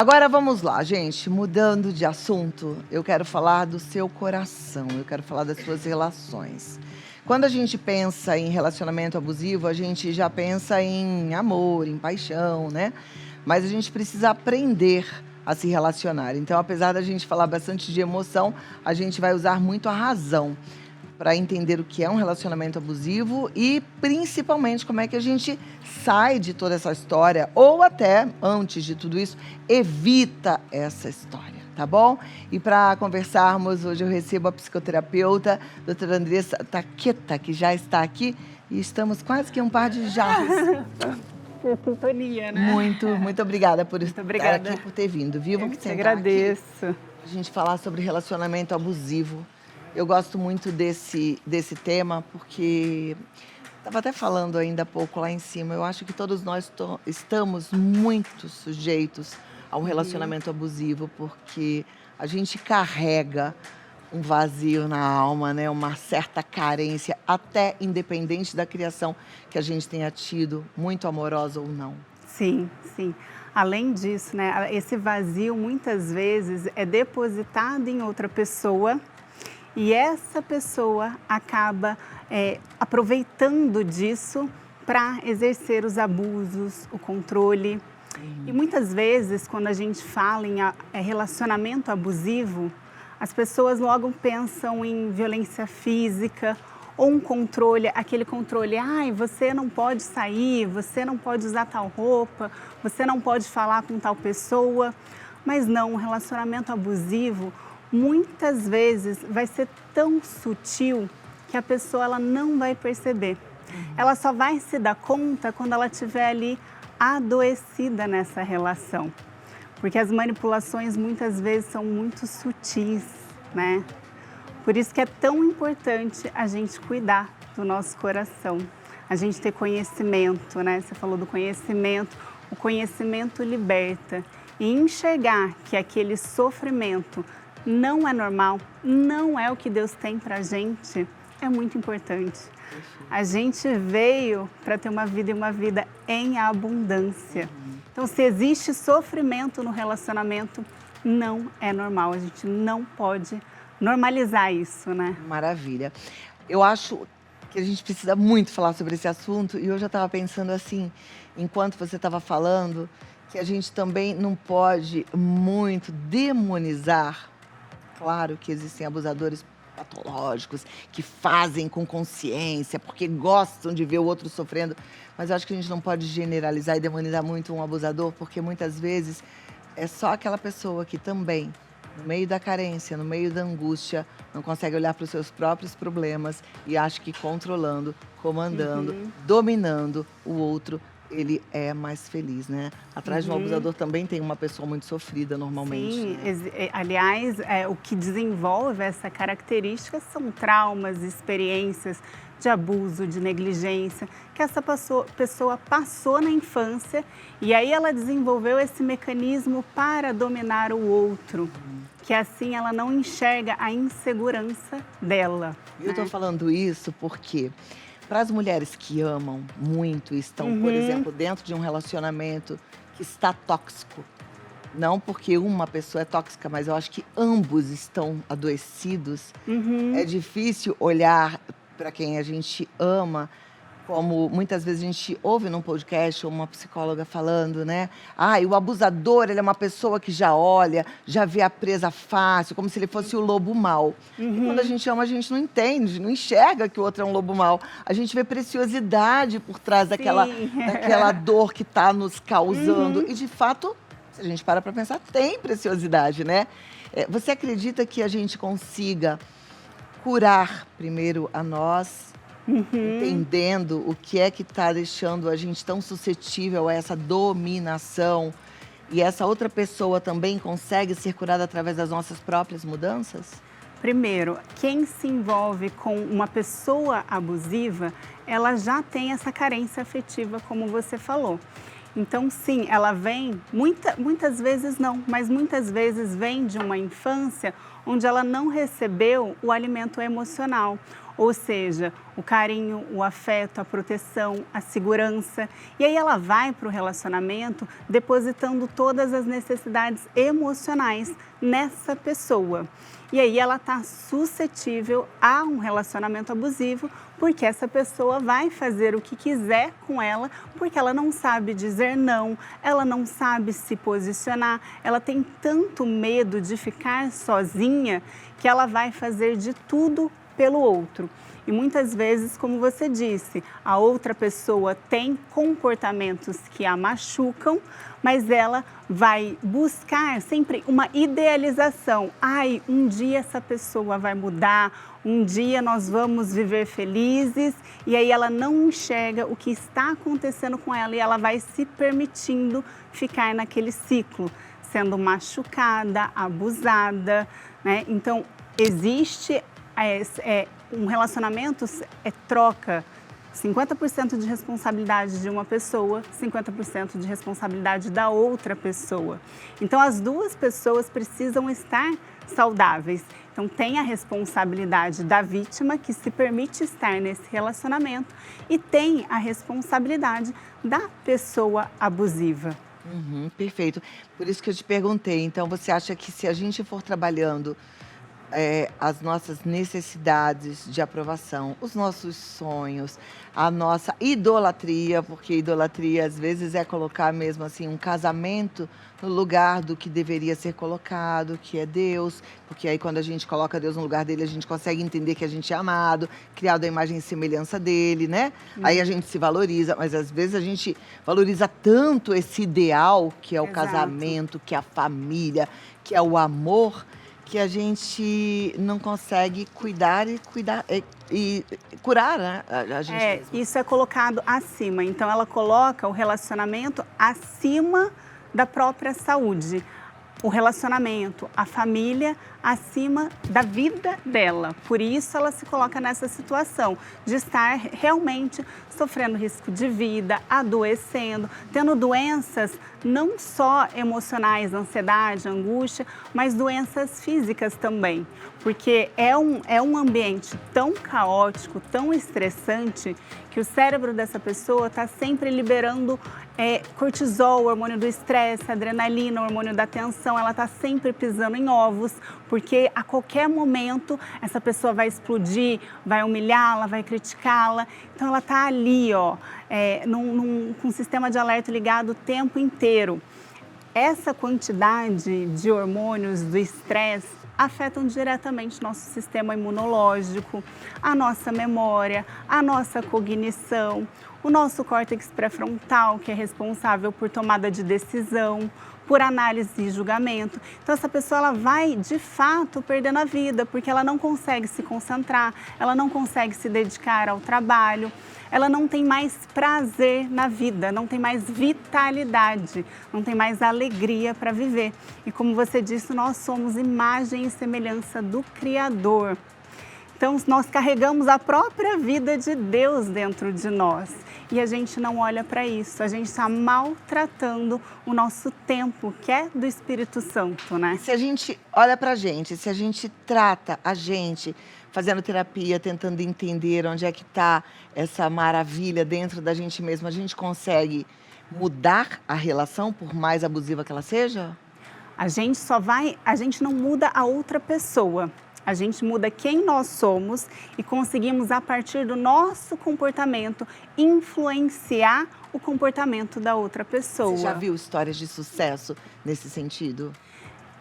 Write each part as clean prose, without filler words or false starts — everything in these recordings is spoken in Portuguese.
Agora vamos lá, gente. Mudando de assunto, eu quero falar do seu coração, eu quero falar das suas relações. Quando a gente pensa em relacionamento abusivo, a gente já pensa em amor, em paixão, né? Mas a gente precisa aprender a se relacionar. Então, apesar da gente falar bastante de emoção, a gente vai usar muito a razão para entender o que é um relacionamento abusivo e, principalmente, como é que a gente sai de toda essa história ou até, antes de tudo isso, evita essa história, tá bom? E para conversarmos, hoje eu recebo a psicoterapeuta, doutora Andressa Taqueta, que já está aqui e estamos quase que um par de jarros. Sintonia, né? Muito obrigada por Muito estar obrigada. aqui, por ter vindo, viu? Vamos Eu sentar agradeço. aqui, a gente falar sobre relacionamento abusivo. Eu gosto muito desse tema, porque estava até falando ainda há pouco lá em cima, eu acho que todos nós estamos muito sujeitos a um relacionamento abusivo, porque a gente carrega um vazio na alma, né? Uma certa carência, até independente da criação que a gente tenha tido, muito amorosa ou não. Sim, sim. Além disso, né, esse vazio muitas vezes é depositado em outra pessoa e essa pessoa acaba aproveitando disso para exercer os abusos, o controle. E muitas vezes, quando a gente fala em relacionamento abusivo, as pessoas logo pensam em violência física ou um controle, aquele controle, ai, você não pode sair, você não pode usar tal roupa, você não pode falar com tal pessoa. Mas não, um relacionamento abusivo muitas vezes vai ser tão sutil que a pessoa ela não vai perceber. Ela só vai se dar conta quando ela estiver ali adoecida nessa relação. Porque as manipulações muitas vezes são muito sutis, né? Por isso que é tão importante a gente cuidar do nosso coração, a gente ter conhecimento, né? Você falou do conhecimento, o conhecimento liberta. E enxergar que aquele sofrimento não é normal, não é o que Deus tem pra gente, é muito importante. A gente veio para ter uma vida e uma vida em abundância. Então, se existe sofrimento no relacionamento, não é normal. A gente não pode normalizar isso, né? Maravilha. Eu acho que a gente precisa muito falar sobre esse assunto e eu já estava pensando assim, enquanto você estava falando, que a gente também não pode muito demonizar. Claro que existem abusadores patológicos que fazem com consciência, porque gostam de ver o outro sofrendo, mas eu acho que a gente não pode generalizar e demonizar muito um abusador, porque muitas vezes é só aquela pessoa que também, no meio da carência, no meio da angústia, não consegue olhar para os seus próprios problemas e acha que controlando, comandando, dominando o outro, ele é mais feliz, né? Atrás de um abusador também tem uma pessoa muito sofrida, normalmente. Sim, né? aliás, o que desenvolve essa característica são traumas, experiências de abuso, de negligência, que essa pessoa passou na infância e aí ela desenvolveu esse mecanismo para dominar o outro, que assim ela não enxerga a insegurança dela. Eu estou falando isso porque para as mulheres que amam muito e estão, por exemplo, dentro de um relacionamento que está tóxico, não porque uma pessoa é tóxica, mas eu acho que ambos estão adoecidos, é difícil olhar para quem a gente ama, como muitas vezes a gente ouve num podcast ou uma psicóloga falando, né? Ah, e o abusador, ele é uma pessoa que já olha, já vê a presa fácil, como se ele fosse o lobo mau. E quando a gente ama, a gente não entende, não enxerga que o outro é um lobo mau. A gente vê preciosidade por trás daquela dor que está nos causando. E, de fato, se a gente para pensar, tem preciosidade, né? Você acredita que a gente consiga curar primeiro a nós, entendendo o que é que está deixando a gente tão suscetível a essa dominação, e essa outra pessoa também consegue ser curada através das nossas próprias mudanças? Primeiro, quem se envolve com uma pessoa abusiva, ela já tem essa carência afetiva, como você falou. Então, sim, ela vem, muitas vezes não, mas muitas vezes vem de uma infância onde ela não recebeu o alimento emocional, ou seja, o carinho, o afeto, a proteção, a segurança. E aí ela vai para o relacionamento depositando todas as necessidades emocionais nessa pessoa. E aí ela está suscetível a um relacionamento abusivo, porque essa pessoa vai fazer o que quiser com ela, porque ela não sabe dizer não, ela não sabe se posicionar, ela tem tanto medo de ficar sozinha que ela vai fazer de tudo pelo outro. E muitas vezes, como você disse, a outra pessoa tem comportamentos que a machucam, mas ela vai buscar sempre uma idealização. Ai, um dia essa pessoa vai mudar, um dia nós vamos viver felizes, e aí ela não enxerga o que está acontecendo com ela e ela vai se permitindo ficar naquele ciclo, sendo machucada, abusada, né? Então, existe um relacionamento troca 50% de responsabilidade de uma pessoa, 50% de responsabilidade da outra pessoa. Então, as duas pessoas precisam estar saudáveis. Então, tem a responsabilidade da vítima, que se permite estar nesse relacionamento, e tem a responsabilidade da pessoa abusiva. Perfeito. Por isso que eu te perguntei. Então, você acha que se a gente for trabalhando as nossas necessidades de aprovação, os nossos sonhos, a nossa idolatria, porque idolatria às vezes é colocar mesmo assim um casamento no lugar do que deveria ser colocado, que é Deus, porque aí quando a gente coloca Deus no lugar dele, a gente consegue entender que a gente é amado, criado à imagem e semelhança dele, né? Aí a gente se valoriza, mas às vezes a gente valoriza tanto esse ideal, que é o casamento, que é a família, que é o amor, que a gente não consegue cuidar e curar, né, a gente mesmo. Isso é colocado acima. Então, ela coloca o relacionamento acima da própria saúde. O relacionamento, a família, acima da vida dela. Por isso, ela se coloca nessa situação de estar realmente sofrendo risco de vida, adoecendo, tendo doenças não só emocionais, ansiedade, angústia, mas doenças físicas também. Porque é um ambiente tão caótico, tão estressante, que o cérebro dessa pessoa está sempre liberando cortisol, o hormônio do estresse, adrenalina, o hormônio da tensão. Ela está sempre pisando em ovos, porque a qualquer momento essa pessoa vai explodir, vai humilhá-la, vai criticá-la. Então ela está ali, com um sistema de alerta ligado o tempo inteiro. Essa quantidade de hormônios do estresse afetam diretamente nosso sistema imunológico, a nossa memória, a nossa cognição, o nosso córtex pré-frontal, que é responsável por tomada de decisão, por análise e julgamento. Então, essa pessoa ela vai, de fato, perdendo a vida, porque ela não consegue se concentrar, ela não consegue se dedicar ao trabalho, ela não tem mais prazer na vida, não tem mais vitalidade, não tem mais alegria para viver. E como você disse, nós somos imagem e semelhança do Criador. Então, nós carregamos a própria vida de Deus dentro de nós e a gente não olha para isso. A gente está maltratando o nosso tempo, que é do Espírito Santo, né? Se a gente olha para a gente, se a gente trata a gente fazendo terapia, tentando entender onde é que está essa maravilha dentro da gente mesmo, a gente consegue mudar a relação, por mais abusiva que ela seja? A gente não muda a outra pessoa. A gente muda quem nós somos e conseguimos, a partir do nosso comportamento, influenciar o comportamento da outra pessoa. Você já viu histórias de sucesso nesse sentido?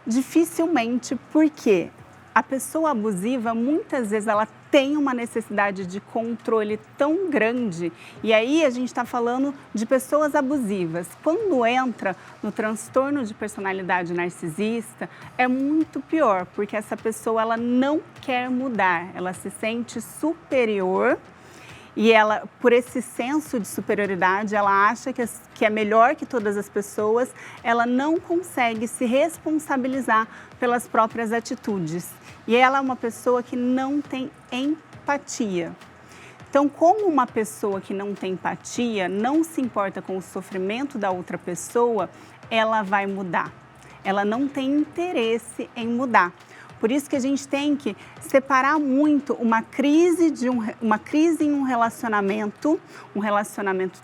Dificilmente, porque a pessoa abusiva, muitas vezes, ela tem uma necessidade de controle tão grande. E aí a gente está falando de pessoas abusivas. Quando entra no transtorno de personalidade narcisista, é muito pior, porque essa pessoa ela não quer mudar, ela se sente superior. E ela, por esse senso de superioridade, ela acha que é melhor que todas as pessoas, ela não consegue se responsabilizar pelas próprias atitudes. E ela é uma pessoa que não tem empatia. Então, como uma pessoa que não tem empatia, não se importa com o sofrimento da outra pessoa, ela vai mudar. Ela não tem interesse em mudar. Por isso que a gente tem que separar muito uma crise em um relacionamento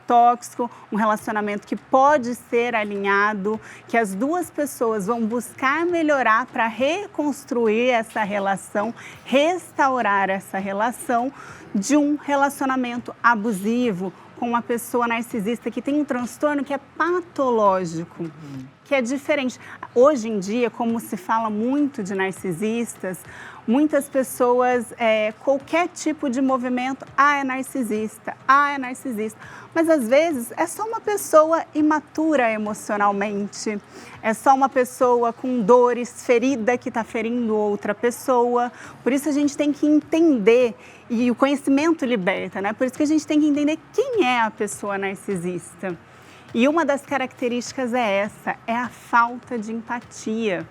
tóxico, um relacionamento que pode ser alinhado, que as duas pessoas vão buscar melhorar para reconstruir essa relação, restaurar essa relação, de um relacionamento abusivo com uma pessoa narcisista que tem um transtorno que é patológico, que é diferente. Hoje em dia, como se fala muito de narcisistas, muitas pessoas, qualquer tipo de movimento, é narcisista, é narcisista. Mas às vezes é só uma pessoa imatura emocionalmente, é só uma pessoa com dores, ferida que está ferindo outra pessoa. Por isso a gente tem que entender, e o conhecimento liberta, né? Por isso que a gente tem que entender quem é a pessoa narcisista. E uma das características é essa, é a falta de empatia.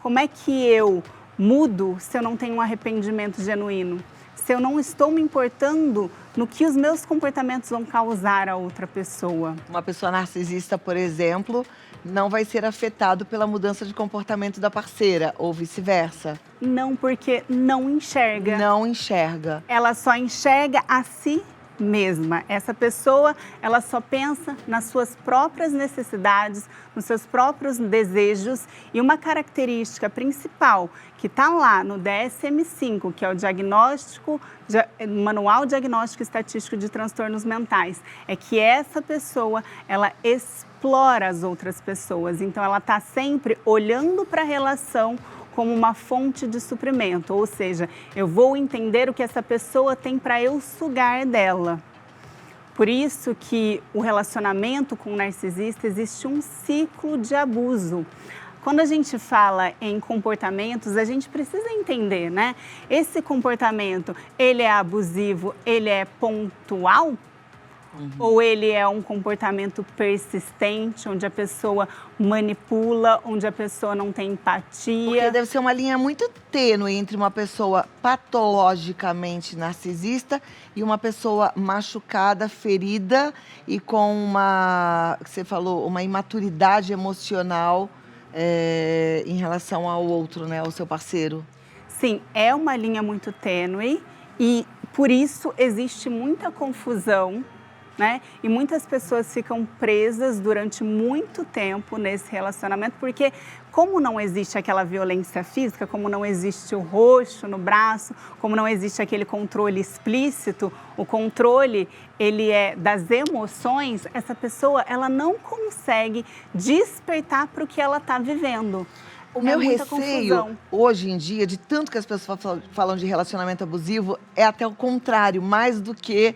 Como é que eu mudo se eu não tenho um arrependimento genuíno? Se eu não estou me importando no que os meus comportamentos vão causar a outra pessoa? Uma pessoa narcisista, por exemplo, não vai ser afetado pela mudança de comportamento da parceira, ou vice-versa. Não, porque não enxerga. Não enxerga. Ela só enxerga a si mesma. Essa pessoa, ela só pensa nas suas próprias necessidades, nos seus próprios desejos, e uma característica principal que está lá no DSM-5, que é o Manual Diagnóstico Estatístico de Transtornos Mentais, é que essa pessoa, ela explora as outras pessoas. Então, ela está sempre olhando para a relação como uma fonte de suprimento, ou seja, eu vou entender o que essa pessoa tem para eu sugar dela. Por isso que o relacionamento com o narcisista existe um ciclo de abuso. Quando a gente fala em comportamentos, a gente precisa entender, né? Esse comportamento, ele é abusivo, ele é pontual? Ou ele é um comportamento persistente, onde a pessoa manipula, onde a pessoa não tem empatia? Porque deve ser uma linha muito tênue entre uma pessoa patologicamente narcisista e uma pessoa machucada, ferida e com você falou, uma imaturidade emocional em relação ao outro, né, ao seu parceiro. Sim, é uma linha muito tênue e por isso existe muita confusão, né? E muitas pessoas ficam presas durante muito tempo nesse relacionamento, porque como não existe aquela violência física, como não existe o roxo no braço, como não existe aquele controle explícito, o controle, ele é das emoções, essa pessoa, ela não consegue despertar para o que ela está vivendo. O meu receio, hoje em dia, de tanto que as pessoas falam de relacionamento abusivo, é até o contrário, mais do que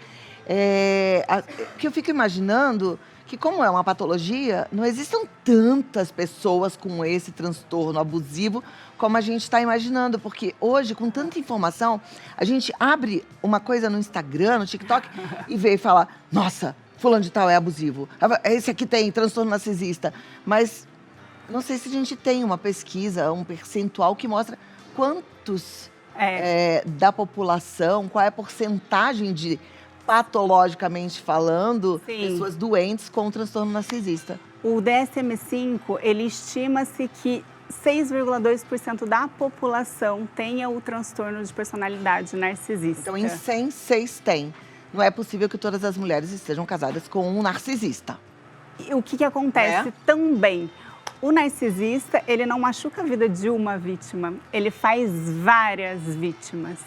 eu fico imaginando que, como é uma patologia, não existam tantas pessoas com esse transtorno abusivo como a gente está imaginando. Porque hoje, com tanta informação, a gente abre uma coisa no Instagram, no TikTok, e vê e fala, nossa, fulano de tal é abusivo, esse aqui tem transtorno narcisista. Mas não sei se a gente tem uma pesquisa, um percentual que mostra quantos da população, qual é a porcentagem de, patologicamente falando, pessoas doentes com transtorno narcisista. O DSM-5, ele estima-se que 6,2% da população tenha o transtorno de personalidade narcisista. Então, em 100, 6 tem. Não é possível que todas as mulheres estejam casadas com um narcisista. E o que acontece também? O narcisista, ele não machuca a vida de uma vítima, ele faz várias vítimas.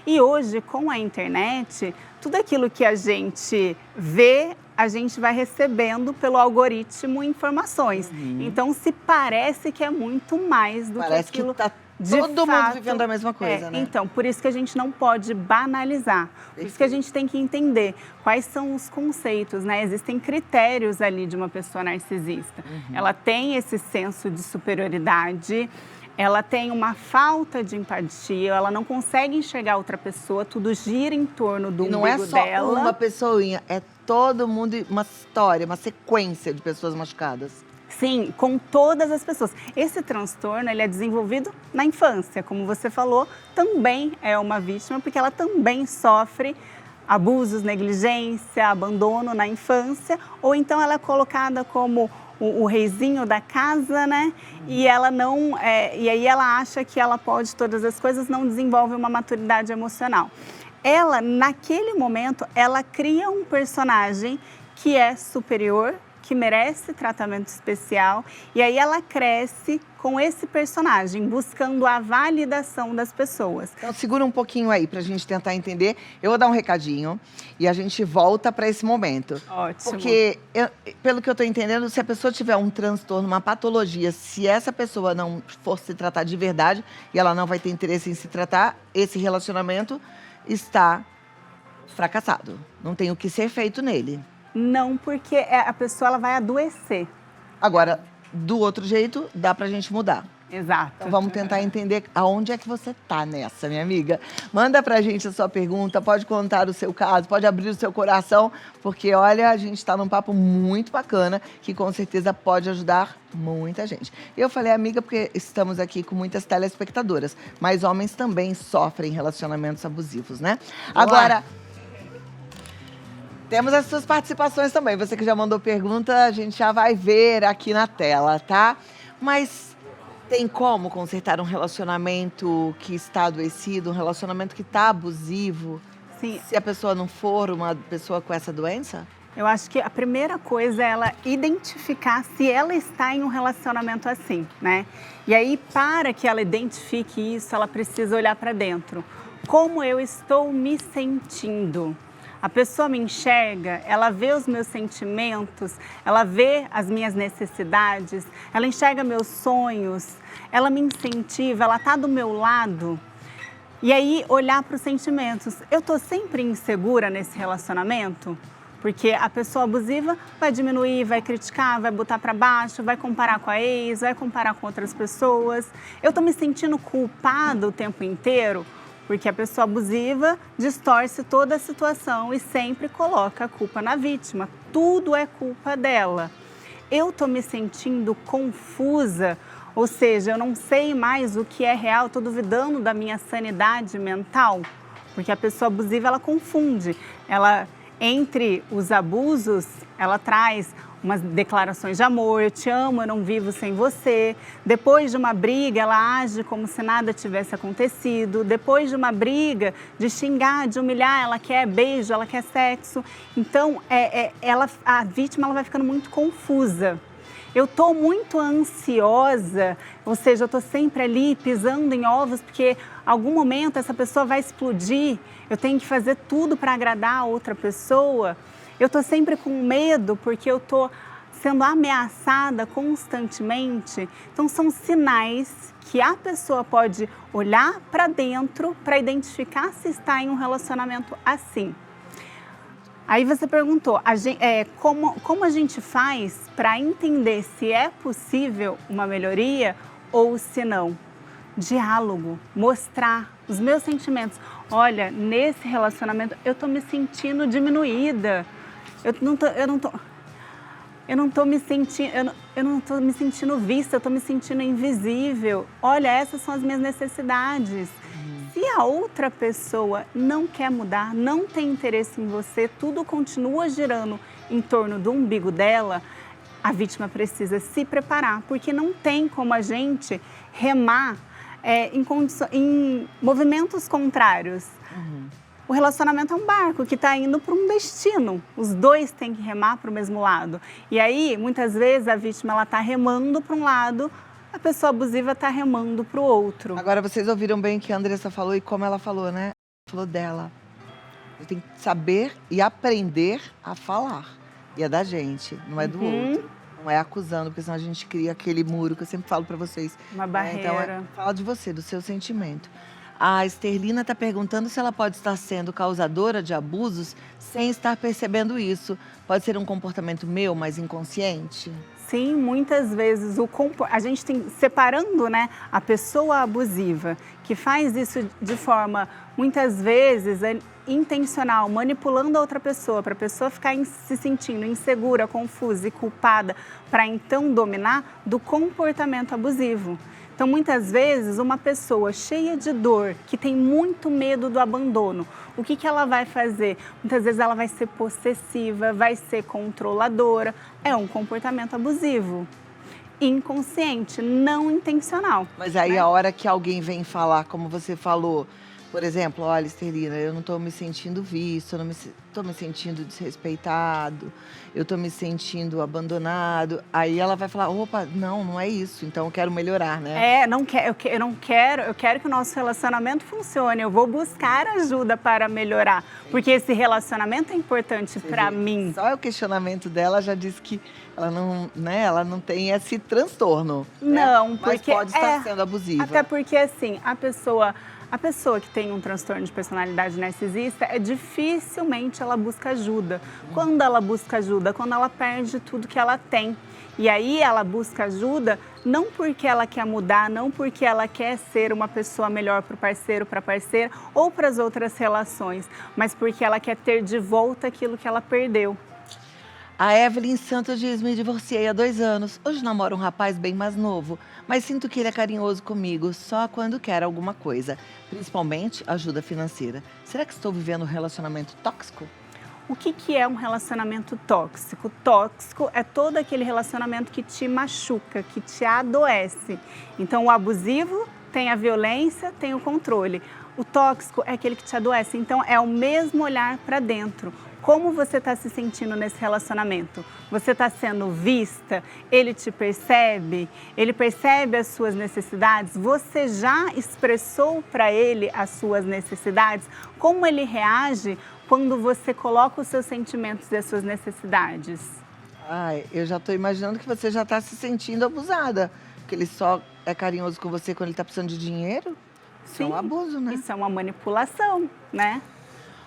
E hoje, com a internet, tudo aquilo que a gente vê, a gente vai recebendo pelo algoritmo informações. Então, se parece que é muito mais do que aquilo. Parece que está todo mundo vivendo a mesma coisa, né? Então, por isso que a gente não pode banalizar. Por isso que a gente tem que entender quais são os conceitos, né? Existem critérios ali de uma pessoa narcisista. Ela tem esse senso de superioridade, ela tem uma falta de empatia, ela não consegue enxergar outra pessoa, tudo gira em torno do umbigo dela. Não é só uma pessoinha, é todo mundo, uma história, uma sequência de pessoas machucadas. Sim, com todas as pessoas. Esse transtorno, ele é desenvolvido na infância, como você falou, também é uma vítima, porque ela também sofre abusos, negligência, abandono na infância, ou então ela é colocada como o reizinho da casa, né? E ela não, e aí ela acha que ela pode todas as coisas, não desenvolve uma maturidade emocional. Ela, naquele momento, ela cria um personagem que é superior, que merece tratamento especial, e aí ela cresce com esse personagem, buscando a validação das pessoas. Então segura um pouquinho aí pra gente tentar entender. Eu vou dar um recadinho e a gente volta para esse momento. Ótimo. Porque, pelo que eu tô entendendo, se a pessoa tiver um transtorno, uma patologia, se essa pessoa não for se tratar de verdade e ela não vai ter interesse em se tratar, esse relacionamento está fracassado. Não tem o que ser feito nele. Não, porque a pessoa ela vai adoecer. Agora, do outro jeito, dá pra gente mudar. Exato. Então vamos tentar entender aonde é que você tá nessa, minha amiga. Manda pra gente a sua pergunta, pode contar o seu caso, pode abrir o seu coração, porque olha, a gente tá num papo muito bacana, que com certeza pode ajudar muita gente. Eu falei amiga porque estamos aqui com muitas telespectadoras, mas homens também sofrem relacionamentos abusivos, né? Agora, temos as suas participações também. Você que já mandou pergunta, a gente já vai ver aqui na tela, tá? Mas tem como consertar um relacionamento que está adoecido, um relacionamento que está abusivo? Sim. Se a pessoa não for uma pessoa com essa doença? Eu acho que a primeira coisa é ela identificar se ela está em um relacionamento assim, né? E aí, para que ela identifique isso, ela precisa olhar para dentro. Como eu estou me sentindo? A pessoa me enxerga, ela vê os meus sentimentos, ela vê as minhas necessidades, ela enxerga meus sonhos, ela me incentiva, ela está do meu lado. E aí, olhar para os sentimentos. Eu estou sempre insegura nesse relacionamento? Porque a pessoa abusiva vai diminuir, vai criticar, vai botar para baixo, vai comparar com a ex, vai comparar com outras pessoas. Eu estou me sentindo culpada o tempo inteiro? Porque a pessoa abusiva distorce toda a situação e sempre coloca a culpa na vítima. Tudo é culpa dela. Eu estou me sentindo confusa, ou seja, eu não sei mais o que é real, estou duvidando da minha sanidade mental. Porque a pessoa abusiva, ela confunde. Ela, entre os abusos, ela traz umas declarações de amor, eu te amo, eu não vivo sem você. Depois de uma briga, ela age como se nada tivesse acontecido. Depois de uma briga, de xingar, de humilhar, ela quer beijo, ela quer sexo. Então, a vítima ela vai ficando muito confusa. Eu estou muito ansiosa, ou seja, eu estou sempre ali pisando em ovos, porque em algum momento essa pessoa vai explodir, eu tenho que fazer tudo para agradar a outra pessoa. Eu estou sempre com medo porque eu estou sendo ameaçada constantemente. Então, são sinais que a pessoa pode olhar para dentro para identificar se está em um relacionamento assim. Aí você perguntou, como a gente faz para entender se é possível uma melhoria ou se não? Diálogo, mostrar os meus sentimentos. Olha, nesse relacionamento eu estou me sentindo diminuída. Eu não tô me sentindo vista, eu estou me sentindo invisível. Olha, essas são as minhas necessidades. Se a outra pessoa não quer mudar, não tem interesse em você, tudo continua girando em torno do umbigo dela, a vítima precisa se preparar, porque não tem como a gente remar em movimentos contrários. O relacionamento é um barco que está indo para um destino. Os dois têm que remar para o mesmo lado. E aí, muitas vezes, a vítima está remando para um lado, a pessoa abusiva está remando para o outro. Agora, vocês ouviram bem o que a Andressa falou e como ela falou, né? Falou dela. Você tem que saber e aprender a falar. E é da gente, não é do outro. Não é acusando, porque senão a gente cria aquele muro que eu sempre falo para vocês. Uma barreira. Então, fala de você, do seu sentimento. A Esterlina está perguntando se ela pode estar sendo causadora de abusos sem estar percebendo isso. Pode ser um comportamento meu, mas inconsciente? Sim, muitas vezes a gente tem separando, né, a pessoa abusiva que faz isso de forma muitas vezes intencional, manipulando a outra pessoa para a pessoa ficar se sentindo insegura, confusa e culpada para então dominar, do comportamento abusivo. Então, muitas vezes, uma pessoa cheia de dor, que tem muito medo do abandono, o que ela vai fazer? Muitas vezes ela vai ser possessiva, vai ser controladora. É um comportamento abusivo, inconsciente, não intencional. Mas aí a hora que alguém vem falar, como você falou, por exemplo, olha, Esterlina, eu não estou me sentindo visto, eu não estou me sentindo desrespeitado, eu estou me sentindo abandonado. Aí ela vai falar, opa, não é isso, então eu quero melhorar, né? Eu quero que o nosso relacionamento funcione, eu vou buscar ajuda para melhorar, porque esse relacionamento é importante para mim. Só o questionamento dela já disse que ela não, né, ela não tem esse transtorno. Não, né? porque mas pode estar sendo abusiva. Até porque, assim, a pessoa que tem um transtorno de personalidade narcisista, dificilmente ela busca ajuda. Quando ela busca ajuda? Quando ela perde tudo que ela tem. E aí ela busca ajuda não porque ela quer mudar, não porque ela quer ser uma pessoa melhor para o parceiro, para a parceira ou para as outras relações, mas porque ela quer ter de volta aquilo que ela perdeu. A Evelyn Santos diz, me divorciei há 2 anos. Hoje namoro um rapaz bem mais novo, mas sinto que ele é carinhoso comigo só quando quer alguma coisa, principalmente ajuda financeira. Será que estou vivendo um relacionamento tóxico? O que é um relacionamento tóxico? Tóxico é todo aquele relacionamento que te machuca, que te adoece. Então, o abusivo tem a violência, tem o controle. O tóxico é aquele que te adoece. Então, é o mesmo olhar para dentro. Como você está se sentindo nesse relacionamento? Você está sendo vista? Ele te percebe? Ele percebe as suas necessidades? Você já expressou para ele as suas necessidades? Como ele reage quando você coloca os seus sentimentos e as suas necessidades? Ai, eu já estou imaginando que você já está se sentindo abusada. Porque ele só é carinhoso com você quando ele está precisando de dinheiro? Isso é um abuso, né? Isso é uma manipulação, né?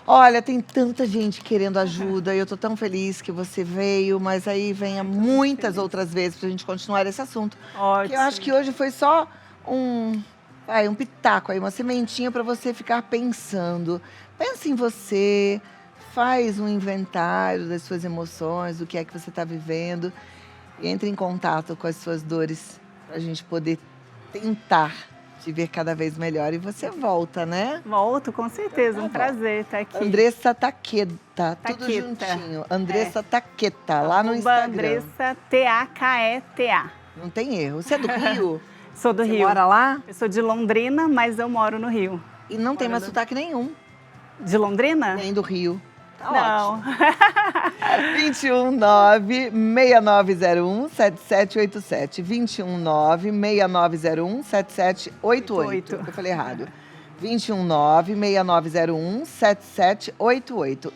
Olha, tem tanta gente querendo ajuda e eu tô tão feliz que você veio, mas aí venha muitas outras vezes pra gente continuar esse assunto. Ótimo. Que eu acho que hoje foi só um pitaco aí, uma sementinha para você ficar pensando. Pensa em você, faz um inventário das suas emoções, do que é que você está vivendo. E entre em contato com as suas dores para a gente poder tentar te ver cada vez melhor. E você volta, né? Volto, com certeza. Um prazer estar aqui. Andressa Taqueta, tudo juntinho. Andressa Taqueta, lá no Instagram. Andressa Taketa. Não tem erro. Você é do Rio? Sou do Rio. Você mora lá? Eu sou de Londrina, mas eu moro no Rio. E não tem mais sotaque nenhum. De Londrina? Nem do Rio. Tá não. Ótimo. 219-6901-7787. 219-6901-7788. Eu falei errado. 219-6901-7788.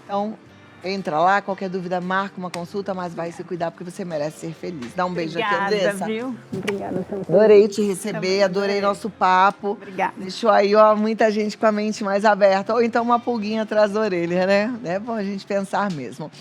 Então, entra lá, qualquer dúvida, marca uma consulta, mas vai se cuidar porque você merece ser feliz. Dá um beijo aqui, Andressa. Viu? Obrigada. Adorei te receber, adorei nosso papo. Obrigada. Deixou aí, ó, muita gente com a mente mais aberta. Ou então uma pulguinha atrás da orelha, né? É bom a gente pensar mesmo.